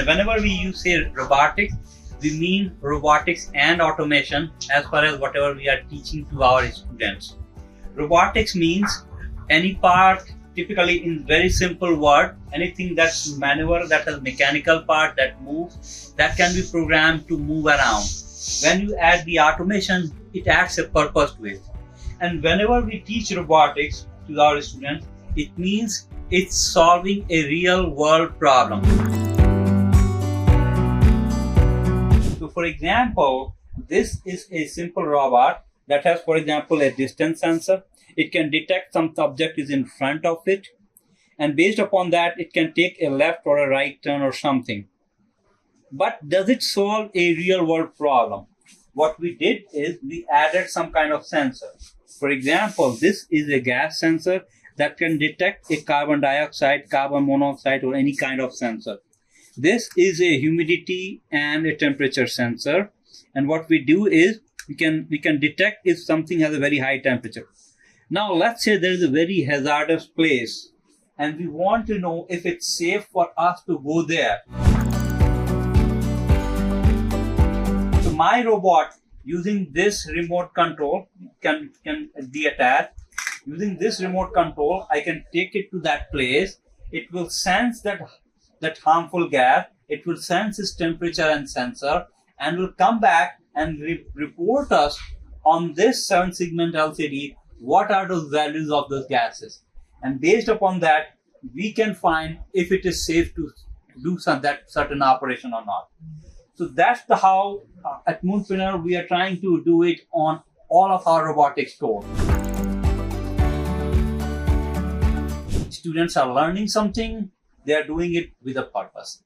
whenever we use say robotics, we mean robotics and automation as far as whatever we are teaching to our students. Robotics means any part, typically in very simple word, anything that's manual, that has mechanical part that moves, that can be programmed to move around. When you add the automation, it adds a purpose to it. And whenever we teach robotics to our students, it means it's solving a real world problem. So for example, this is a simple robot that has, for example, a distance sensor. It can detect some object is in front of it, and based upon that, it can take a left or a right turn or something. But does it solve a real world problem? What we did is we added some kind of sensor. For example, this is a gas sensor that can detect a carbon dioxide, carbon monoxide, or any kind of sensor. This is a humidity and a temperature sensor. And what we do is we can detect if something has a very high temperature. Now, let's say there is a very hazardous place and we want to know if it's safe for us to go there. So my robot, using this remote control, can be attached. Using this remote control, I can take it to that place. It will sense that harmful gas. It will sense its temperature and sensor, and will come back and report us on this 7-segment LCD what are those values of those gases. And based upon that, we can find if it is safe to do that certain operation or not. So that's the how at Moonpreneur we are trying to do it on all of our robotics course. Students are learning something, they are doing it with a purpose.